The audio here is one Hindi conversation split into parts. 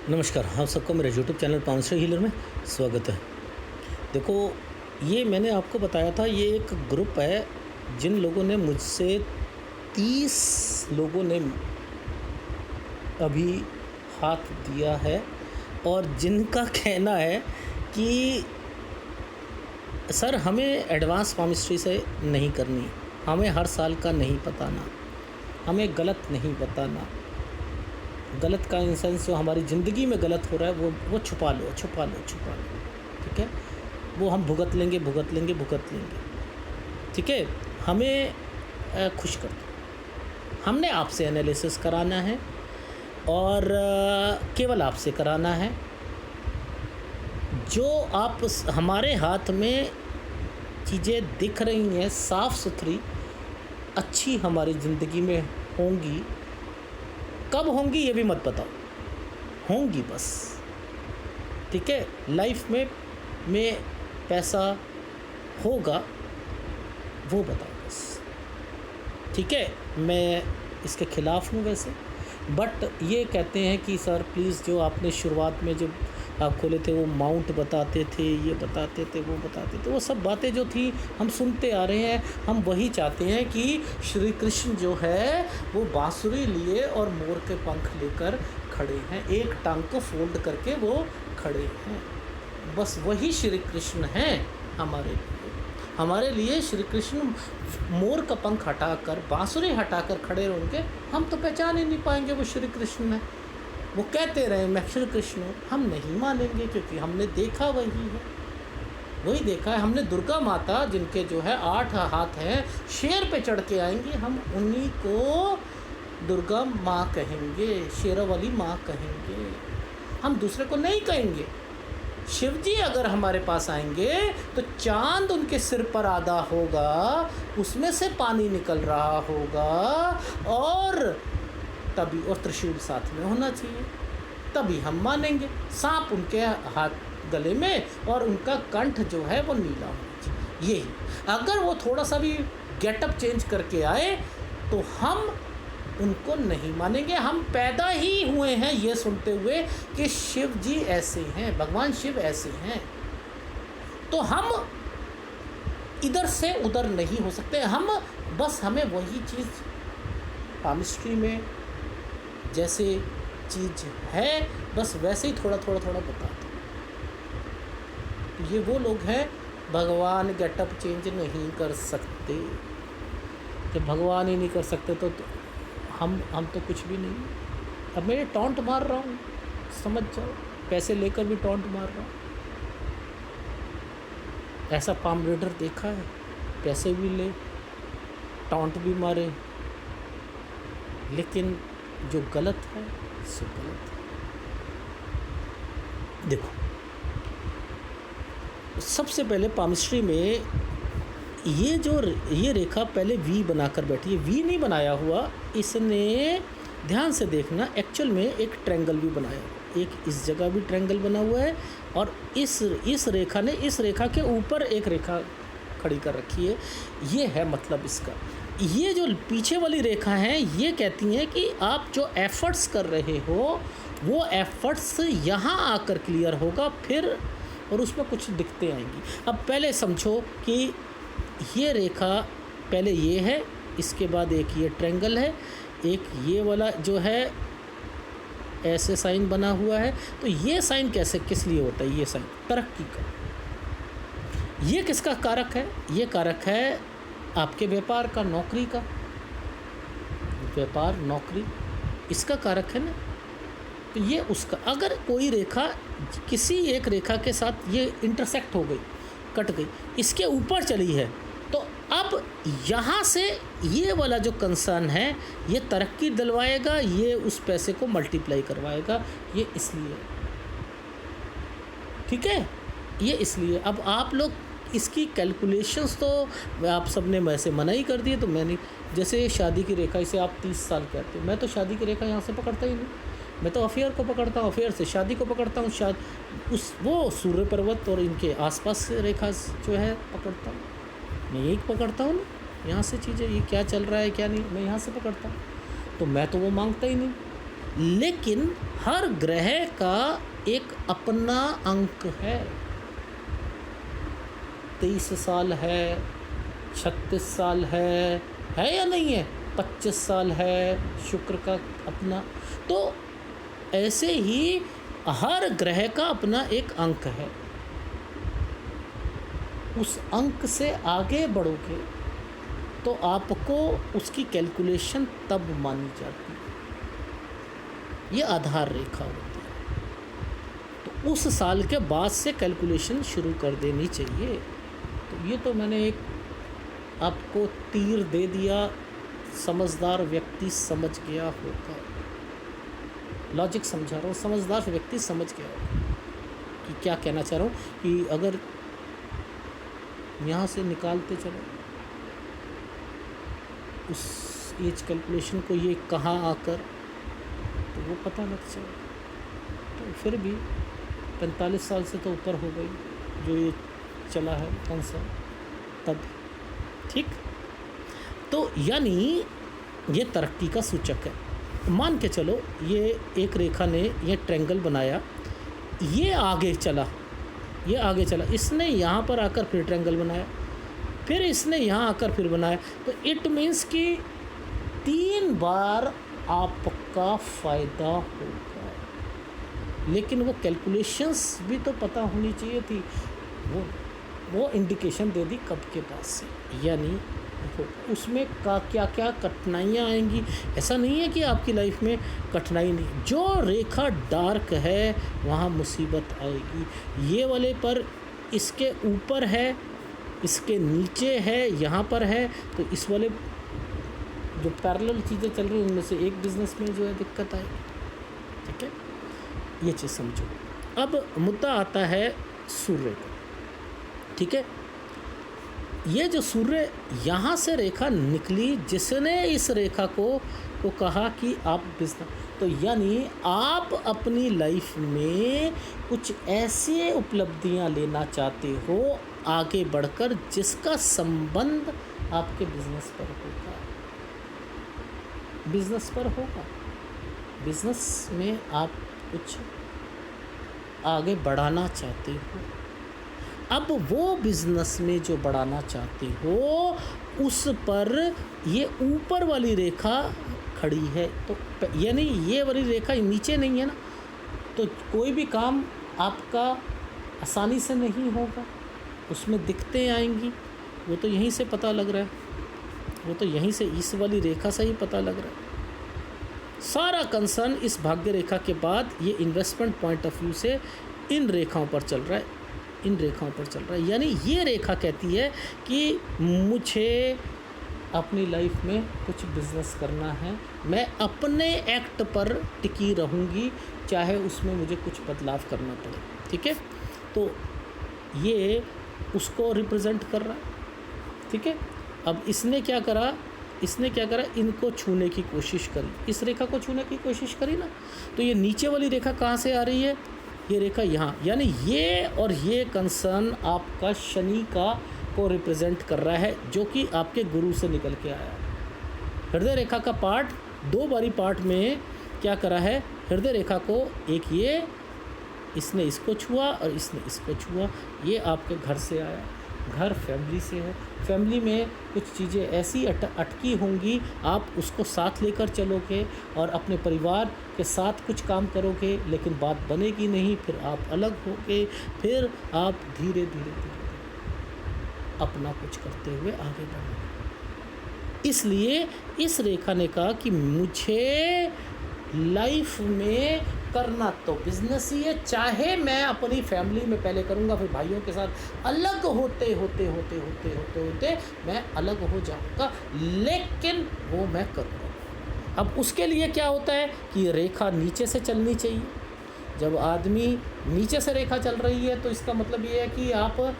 नमस्कार, आप सबका मेरे यूट्यूब चैनल पावनश्री हीलर में स्वागत है। देखो, ये मैंने आपको बताया था, ये एक ग्रुप है जिन लोगों ने मुझसे 30 लोगों ने अभी हाथ दिया है और जिनका कहना है कि सर हमें एडवांस पामिस्ट्री से नहीं करनी, हमें हर साल का नहीं बताना, हमें गलत नहीं बताना। गलत का इन सेंस जो हमारी ज़िंदगी में गलत हो रहा है वो छुपा लो, ठीक है। वो हम भुगत लेंगे। ठीक है, हमें खुश कर दो। हमने आपसे एनालिसिस कराना है और केवल आपसे कराना है। जो आप हमारे हाथ में चीज़ें दिख रही हैं साफ़ सुथरी अच्छी हमारी ज़िंदगी में होंगी, कब होंगी ये भी मत बताओ, होंगी बस। ठीक है, लाइफ में पैसा होगा वो बताओ बस। ठीक है, मैं इसके ख़िलाफ़ हूँ वैसे, बट ये कहते हैं कि सर प्लीज़, जो आपने शुरुआत में जब आप खोले थे वो माउंट बताते थे, ये बताते थे, वो बताते थे, वो सब बातें जो थी हम सुनते आ रहे हैं। हम वही चाहते हैं कि श्री कृष्ण जो है वो बांसुरी लिए और मोर के पंख लेकर खड़े हैं, एक टांग को फोल्ड करके वो खड़े हैं। बस वही श्री कृष्ण हैं हमारे लिए श्री कृष्ण मोर का पंख हटाकर, बांसुरी हटाकर खड़े होंगे, हम तो पहचान ही नहीं पाएंगे वो श्री कृष्ण है। वो कहते रहे मैं श्री कृष्ण हूँ, हम नहीं मानेंगे, क्योंकि हमने देखा वही देखा है। हमने दुर्गा माता, जिनके जो है 8 हाथ हैं, शेर पे चढ़ के आएंगी, हम उन्हीं को दुर्गा माँ कहेंगे, शेरों वाली माँ कहेंगे, हम दूसरे को नहीं कहेंगे। शिव जी अगर हमारे पास आएंगे तो चांद उनके सिर पर आधा होगा, उसमें से पानी निकल रहा होगा, और तभी, और त्रिशूल साथ में होना चाहिए, तभी हम मानेंगे। सांप उनके हाथ गले में और उनका कंठ जो है वो नीला होना चाहिए। यही, अगर वो थोड़ा सा भी गेटअप चेंज करके आए तो हम उनको नहीं मानेंगे। हम पैदा ही हुए हैं ये सुनते हुए कि शिव जी ऐसे हैं, भगवान शिव ऐसे हैं, तो हम इधर से उधर नहीं हो सकते। हमें वही चीज़ पामिस्ट्री में जैसे चीज़ है बस वैसे ही थोड़ा बता दो। ये वो लोग हैं, भगवान गेटअप चेंज नहीं कर सकते। जब भगवान ही नहीं कर सकते तो हम तो कुछ भी नहीं। अब मैं टॉन्ट मार रहा हूँ, समझ जाओ, पैसे लेकर भी टॉन्ट मार रहा हूँ। ऐसा पाम रीडर देखा है, पैसे भी ले, टॉन्ट भी मारे, लेकिन जो गलत है सो गलत है। देखो, सबसे पहले पामिस्ट्री में ये रेखा पहले वी बनाकर बैठी है। वी नहीं बनाया हुआ इसने, ध्यान से देखना, एक्चुअल में एक ट्रायंगल भी बनाया हुआ, एक इस जगह भी ट्रायंगल बना हुआ है, और इस रेखा ने इस रेखा के ऊपर एक रेखा खड़ी कर रखी है। ये है मतलब इसका। ये जो पीछे वाली रेखा हैं ये कहती हैं कि आप जो एफ़र्ट्स कर रहे हो वो एफ़र्ट्स यहाँ आकर क्लियर होगा फिर, और उसमें कुछ दिक्कतें आएंगी। अब पहले समझो कि ये रेखा पहले ये है, इसके बाद एक ये ट्रायंगल है, एक ये वाला जो है ऐसे साइन बना हुआ है। तो ये साइन किस लिए होता है? ये साइन तरक्की का। ये किसका कारक है? ये कारक है आपके व्यापार का, नौकरी का। व्यापार, नौकरी, इसका कारक है ना। तो ये उसका, अगर कोई रेखा किसी एक रेखा के साथ ये इंटरसेक्ट हो गई, कट गई, इसके ऊपर चली है, तो अब यहाँ से ये वाला जो कंसर्न है ये तरक्की दिलवाएगा, ये उस पैसे को मल्टीप्लाई करवाएगा। ये इसलिए, ठीक है, ये इसलिए। अब आप लोग इसकी कैलकुलेशंस तो आप सब ने वैसे मना ही कर दिए, तो मैंने, जैसे शादी की रेखा, इसे आप 30 साल कहते हो, मैं तो शादी की रेखा यहाँ से पकड़ता ही नहीं, मैं तो अफेयर को पकड़ता हूँ, अफेयर से शादी को पकड़ता हूँ, वो सूर्य पर्वत और इनके आसपास से रेखा जो है पकड़ता हूँ, मैं यही पकड़ता हूँ ना। यहाँ से चीज़ें, ये क्या चल रहा है क्या नहीं, मैं यहाँ से पकड़ता हूँ। तो मैं तो वो मांगता ही नहीं, लेकिन हर ग्रह का एक अपना अंक है। 23 साल है, 36 साल है या नहीं है? 25 साल है शुक्र का अपना। तो ऐसे ही हर ग्रह का अपना एक अंक है। उस अंक से आगे बढ़ोगे तो आपको उसकी कैलकुलेशन तब मानी जाती है। ये आधार रेखा होती है। तो उस साल के बाद से कैलकुलेशन शुरू कर देनी चाहिए। तो ये तो मैंने एक आपको तीर दे दिया, समझदार व्यक्ति समझ गया होगा। लॉजिक समझा रहा हूँ, समझदार व्यक्ति समझ गया होगा कि क्या कहना चाह रहा हूँ। कि अगर यहाँ से निकालते चलो उस एज कैलकुलेशन को, ये कहाँ आकर, तो वो पता लग जाएगा। तो फिर भी 45 साल से तो ऊपर हो गई जो ये चला है कंसर्न तब, ठीक। तो यानी ये तरक्की का सूचक है। मान के चलो ये एक रेखा ने ये ट्रायंगल बनाया, ये आगे चला, इसने यहाँ पर आकर फिर ट्रायंगल बनाया, फिर इसने यहाँ आकर फिर बनाया। तो इट मीन्स कि 3 बार आपका फ़ायदा होगा। लेकिन वो कैलकुलेशंस भी तो पता होनी चाहिए थी। वो इंडिकेशन दे दी कब के पास से, यानी उसमें क्या क्या कठिनाइयाँ आएंगी। ऐसा नहीं है कि आपकी लाइफ में कठिनाई नहीं। जो रेखा डार्क है वहाँ मुसीबत आएगी। ये वाले पर इसके ऊपर है, इसके नीचे है, यहाँ पर है। तो इस वाले जो पैरेलल चीज़ें चल रही हैं उनमें से एक बिज़नेस में जो है दिक्कत आएगी, ठीक है। ये चीज़ समझो। अब मुद्दा आता है सूर्य का, ठीक है। ये जो सूर्य यहाँ से रेखा निकली, जिसने इस रेखा को कहा कि आप बिजनेस, तो यानी आप अपनी लाइफ में कुछ ऐसे उपलब्धियाँ लेना चाहते हो आगे बढ़कर जिसका संबंध आपके बिजनेस पर होगा। बिजनेस में आप कुछ आगे बढ़ाना चाहते हो। अब वो बिज़नेस में जो बढ़ाना चाहते हो उस पर ये ऊपर वाली रेखा खड़ी है। तो यानी ये वाली रेखा नीचे नहीं है ना, तो कोई भी काम आपका आसानी से नहीं होगा, उसमें दिक्कतें आएंगी। वो तो यहीं से पता लग रहा है, वो तो यहीं से इस वाली रेखा से ही पता लग रहा है। सारा कंसर्न इस भाग्य रेखा के बाद ये इन्वेस्टमेंट पॉइंट ऑफ व्यू से इन रेखाओं पर चल रहा है, यानी ये रेखा कहती है कि मुझे अपनी लाइफ में कुछ बिज़नेस करना है, मैं अपने एक्ट पर टिकी रहूँगी, चाहे उसमें मुझे कुछ बदलाव करना पड़े, ठीक है। तो ये उसको रिप्रेजेंट कर रहा है, ठीक है। अब इसने क्या करा, इनको छूने की कोशिश करी, इस रेखा को छूने की कोशिश करी ना। तो ये नीचे वाली रेखा कहाँ से आ रही है, ये रेखा यहाँ, यानी ये और ये कंसर्न आपका शनि को रिप्रेजेंट कर रहा है, जो कि आपके गुरु से निकल के आया है। हृदय रेखा का पार्ट, 2 बारी पार्ट में क्या करा है, हृदय रेखा को एक ये, इसने इसको छुआ और इसने इसको छुआ, ये आपके घर से आया। घर फैमिली से है, फैमिली में कुछ चीज़ें ऐसी अटकी होंगी, आप उसको साथ लेकर चलोगे और अपने परिवार के साथ कुछ काम करोगे, लेकिन बात बनेगी नहीं, फिर आप अलग होगे, फिर आप धीरे धीरे अपना कुछ करते हुए आगे बढ़ोगे। इसलिए इस रेखा ने कहा कि मुझे लाइफ में करना तो बिजनेस ही है, चाहे मैं अपनी फैमिली में पहले करूँगा, फिर भाइयों के साथ अलग होते मैं अलग हो जाऊँगा, लेकिन वो मैं करूँगा। अब उसके लिए क्या होता है कि रेखा नीचे से चलनी चाहिए। जब आदमी नीचे से रेखा चल रही है तो इसका मतलब ये है कि आप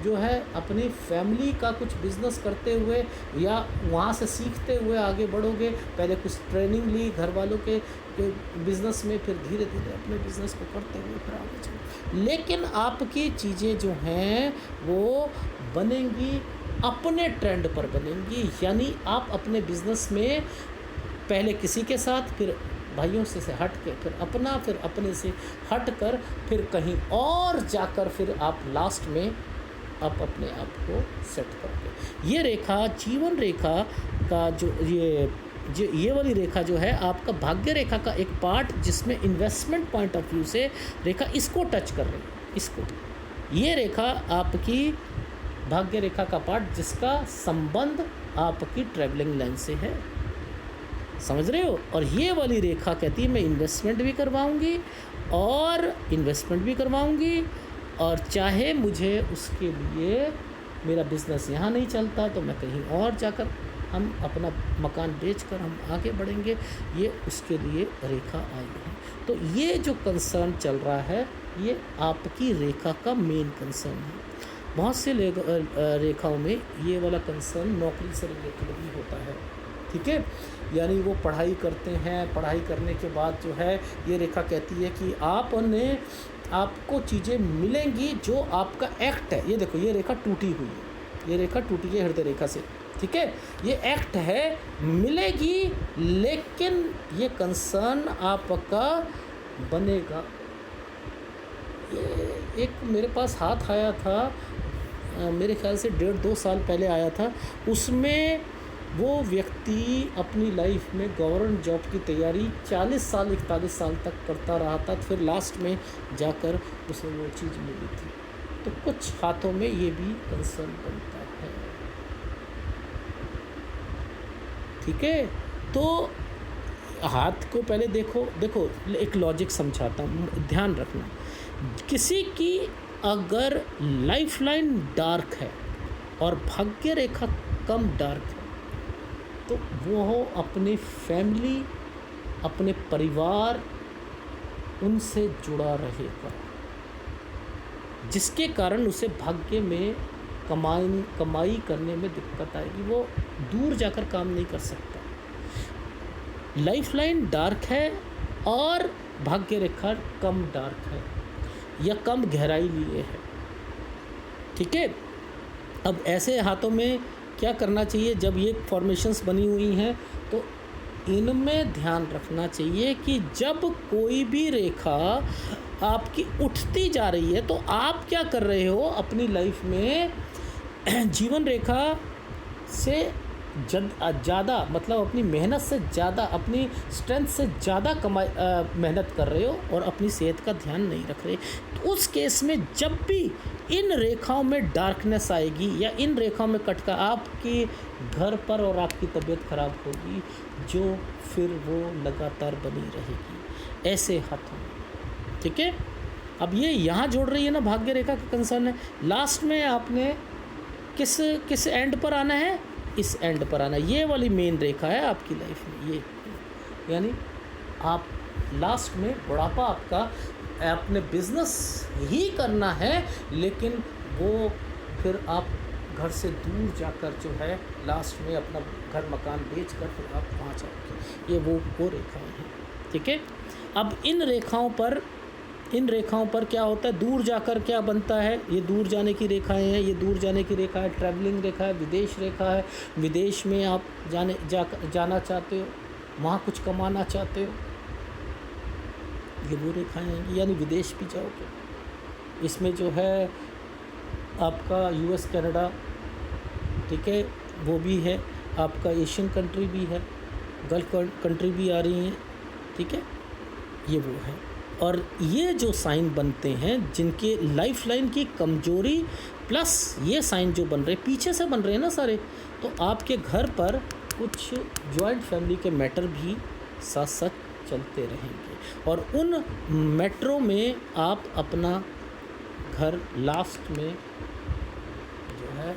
जो है अपनी फैमिली का कुछ बिज़नेस करते हुए या वहाँ से सीखते हुए आगे बढ़ोगे। पहले कुछ ट्रेनिंग ली घर वालों के बिज़नेस में, फिर धीरे धीरे अपने बिज़नेस को करते हुए फिर आगे चलो। लेकिन आपकी चीज़ें जो हैं वो बनेंगी अपने ट्रेंड पर बनेंगी, यानी आप अपने बिज़नेस में पहले किसी के साथ, फिर भाइयों से हट के फिर अपना, फिर अपने से हट कर फिर कहीं और जाकर फिर आप लास्ट में आप अपने आप को सेट करोगे। ये रेखा, जीवन रेखा का ये वाली रेखा जो है आपका भाग्य रेखा का एक पार्ट, जिसमें इन्वेस्टमेंट पॉइंट ऑफ व्यू से रेखा इसको टच कर रही है, इसको। ये रेखा आपकी भाग्य रेखा का पार्ट जिसका संबंध आपकी ट्रैवलिंग लाइन से है, समझ रहे हो। और ये वाली रेखा कहती है मैं इन्वेस्टमेंट भी करवाऊंगी और चाहे मुझे उसके लिए मेरा बिज़नेस यहाँ नहीं चलता तो मैं कहीं और जाकर हम अपना मकान बेचकर हम आगे बढ़ेंगे, ये उसके लिए रेखा आई है। तो ये जो कंसर्न चल रहा है ये आपकी रेखा का मेन कंसर्न है। बहुत से रेखाओं में ये वाला कंसर्न नौकरी से रिलेटेड भी होता है, ठीक है। यानी वो पढ़ाई करते हैं, पढ़ाई करने के बाद जो है ये रेखा कहती है कि आपको चीज़ें मिलेंगी जो आपका एक्ट है। ये देखो, ये रेखा टूटी हुई है, ये रेखा टूटी है हृदय रेखा से, ठीक है। ये एक्ट है, मिलेगी, लेकिन ये कंसर्न आपका बनेगा। ये एक मेरे पास हाथ आया था, मेरे ख्याल से 1.5-2 साल पहले आया था। उसमें वो व्यक्ति अपनी लाइफ में गवर्नमेंट जॉब की तैयारी 40 साल 41 साल तक करता रहा था, फिर लास्ट में जाकर उसे वो चीज़ मिली थी। तो कुछ हाथों में ये भी कंसर्न बनता है, ठीक है। तो हाथ को पहले देखो एक लॉजिक समझाता हूँ, ध्यान रखना। किसी की अगर लाइफ लाइन डार्क है और भाग्य रेखा कम डार्क है तो वो अपने फैमिली, अपने परिवार, उनसे जुड़ा रहेगा, जिसके कारण उसे भाग्य में कमाई करने में दिक्कत आएगी, वो दूर जाकर काम नहीं कर सकता। लाइफ लाइन डार्क है और भाग्य रेखा कम डार्क है या कम गहराई लिए है, ठीक है। अब ऐसे हाथों में क्या करना चाहिए, जब ये फॉर्मेशंस बनी हुई हैं तो इनमें ध्यान रखना चाहिए कि जब कोई भी रेखा आपकी उठती जा रही है तो आप क्या कर रहे हो अपनी लाइफ में, जीवन रेखा से ज़्यादा, मतलब अपनी मेहनत से ज़्यादा, अपनी स्ट्रेंथ से ज़्यादा मेहनत कर रहे हो और अपनी सेहत का ध्यान नहीं रख रहे। तो उस केस में जब भी इन रेखाओं में डार्कनेस आएगी या इन रेखाओं में कटका, आपके घर पर और आपकी तबीयत खराब होगी, जो फिर वो लगातार बनी रहेगी ऐसे हाथों में, ठीक है। अब ये यहाँ जोड़ रही है ना, भाग्य रेखा का कंसर्न है। लास्ट में आपने किस एंड पर आना है, इस एंड पर आना। ये वाली मेन रेखा है आपकी लाइफ में, ये यानी आप लास्ट में बुढ़ापा आपका अपने बिजनेस ही करना है, लेकिन वो फिर आप घर से दूर जाकर जो है लास्ट में अपना घर मकान बेच कर फिर आप वहाँ जाओगे। ये वो रेखाएं हैं, ठीक है। अब इन रेखाओं पर क्या होता है, दूर जाकर क्या बनता है, ये दूर जाने की रेखाएं हैं, ये दूर जाने की रेखा है, ट्रैवलिंग रेखा है, विदेश रेखा है, विदेश में आप जाना चाहते हो, वहाँ कुछ कमाना चाहते हो, ये वो रेखाएं हैं, यानी विदेश भी जाओगे। इसमें जो है आपका यूएस, कनाडा, ठीक है, वो भी है, आपका एशियन कंट्री भी है, गल्फ कंट्री भी आ रही हैं, ठीक है, ये वो है। और ये जो साइन बनते हैं जिनके लाइफ लाइन की कमजोरी प्लस ये साइन जो बन रहे पीछे से बन रहे हैं ना सारे, तो आपके घर पर कुछ जॉइंट फैमिली के मैटर भी साथ साथ चलते रहेंगे और उन मैटरों में आप अपना घर लास्ट में जो है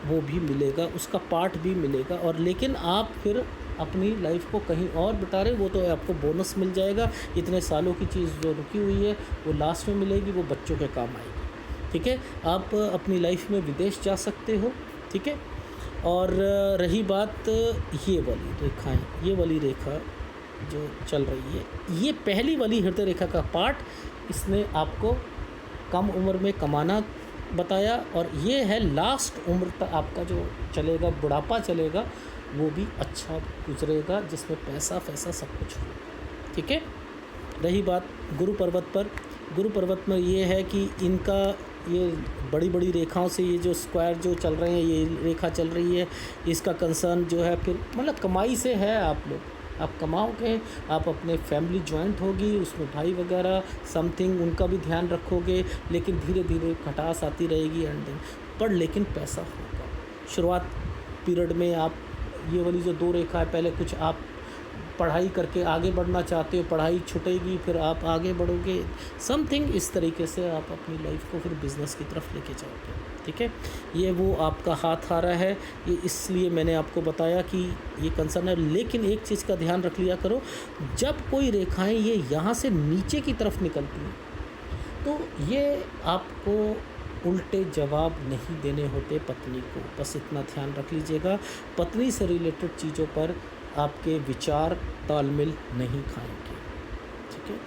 वो भी मिलेगा, उसका पार्ट भी मिलेगा। और लेकिन आप फिर अपनी लाइफ को कहीं और बिता रहे, वो तो आपको बोनस मिल जाएगा। इतने सालों की चीज़ जो रुकी हुई है वो लास्ट में मिलेगी, वो बच्चों के काम आएगी, ठीक है। आप अपनी लाइफ में विदेश जा सकते हो, ठीक है। और रही बात ये वाली रेखाएं, ये वाली रेखा जो चल रही है, ये पहली वाली हृदय रेखा का पार्ट, इसने आपको कम उम्र में कमाना बताया। और ये है लास्ट उम्र तक आपका जो चलेगा, बुढ़ापा चलेगा, वो भी अच्छा गुजरेगा, जिसमें पैसा सब कुछ हो, ठीक है। रही बात गुरु पर्वत पर, गुरु पर्वत में ये है कि इनका ये बड़ी बड़ी रेखाओं से ये जो स्क्वायर जो चल रहे हैं, ये रेखा चल रही है, इसका कंसर्न जो है फिर मतलब कमाई से है। आप कमाओगे, आप अपने फैमिली जॉइंट होगी, उसमें भाई वगैरह समथिंग उनका भी ध्यान रखोगे, लेकिन धीरे धीरे खटास आती रहेगी एंडिंग पर, लेकिन पैसा होगा। शुरुआत पीरियड में आप ये वाली जो 2 रेखा है, पहले कुछ आप पढ़ाई करके आगे बढ़ना चाहते हो, पढ़ाई छूटेगी, फिर आप आगे बढ़ोगे, समथिंग इस तरीके से आप अपनी लाइफ को फिर बिज़नेस की तरफ लेके जाओगे। ठीक है, ये वो आपका हाथ आ रहा है, ये इसलिए मैंने आपको बताया कि ये कंसर्न है। लेकिन एक चीज़ का ध्यान रख लिया करो, जब कोई रेखाएं ये यहाँ से नीचे की तरफ निकलती हैं तो ये आपको उल्टे जवाब नहीं देने होते पत्नी को, बस इतना ध्यान रख लीजिएगा। पत्नी से रिलेटेड चीज़ों पर आपके विचार तालमेल नहीं खाएंगे। ठीक है,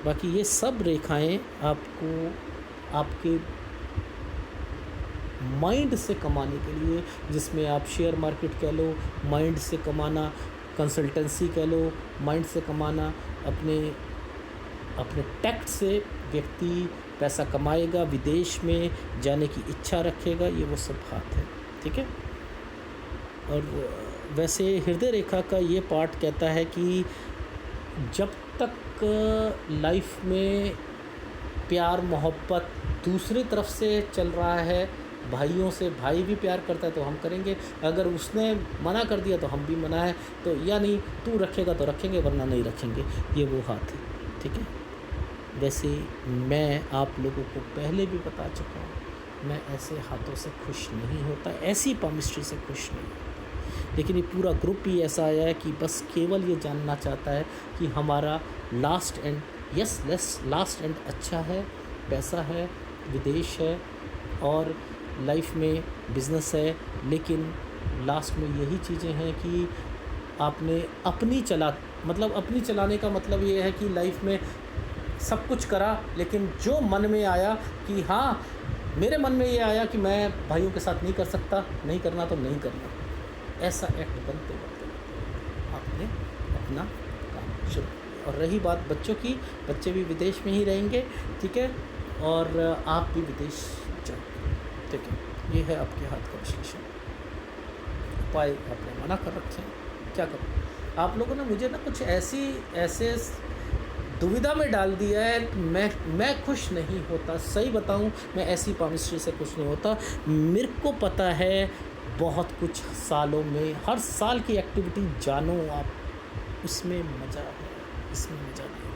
बाकी ये सब रेखाएं आपको आपके माइंड से कमाने के लिए, जिसमें आप शेयर मार्केट कह लो, माइंड से कमाना, कंसल्टेंसी कह लो, माइंड से कमाना, अपने टैक्ट से व्यक्ति पैसा कमाएगा, विदेश में जाने की इच्छा रखेगा, ये वो सब हाथ है। ठीक है, और वैसे हृदय रेखा का ये पार्ट कहता है कि जब तक लाइफ में प्यार मोहब्बत दूसरी तरफ से चल रहा है, भाइयों से, भाई भी प्यार करता है तो हम करेंगे, अगर उसने मना कर दिया तो हम भी मना है, तो या नहीं तू रखेगा तो रखेंगे वरना नहीं रखेंगे, ये वो हाथ है। ठीक है, वैसे मैं आप लोगों को पहले भी बता चुका हूँ, मैं ऐसे हाथों से खुश नहीं होता, ऐसी पामिस्ट्री से खुश नहीं होता, लेकिन ये पूरा ग्रुप ही ऐसा आया है कि बस केवल ये जानना चाहता है कि हमारा last and, yes last and अच्छा है, पैसा है, विदेश है और लाइफ में बिज़नेस है, लेकिन लास्ट में यही चीज़ें हैं कि आपने अपनी चलाने का मतलब ये है कि लाइफ में सब कुछ करा, लेकिन जो मन में आया कि हाँ, मेरे मन में ये आया कि मैं भाइयों के साथ नहीं कर सकता, नहीं करना तो नहीं करना, ऐसा एक्ट बनते आपने अपना काम शुरू किया। और रही बात बच्चों की, बच्चे भी विदेश में ही रहेंगे। ठीक है, और आप भी विदेश जाओ। ठीक है, ये है आपके हाथ का विश्लेषण। उपाय आपने मना कर रखे हैं, क्या करो। आप लोगों ने मुझे ना कुछ ऐसे दुविधा में डाल दिया है, मैं खुश नहीं होता। सही बताऊं, मैं ऐसी पामिस्ट्री से खुश नहीं होता। मेरे को पता है बहुत कुछ सालों में, हर साल की एक्टिविटी जानो आप, उसमें मज़ा है, इसमें मज़ा नहीं।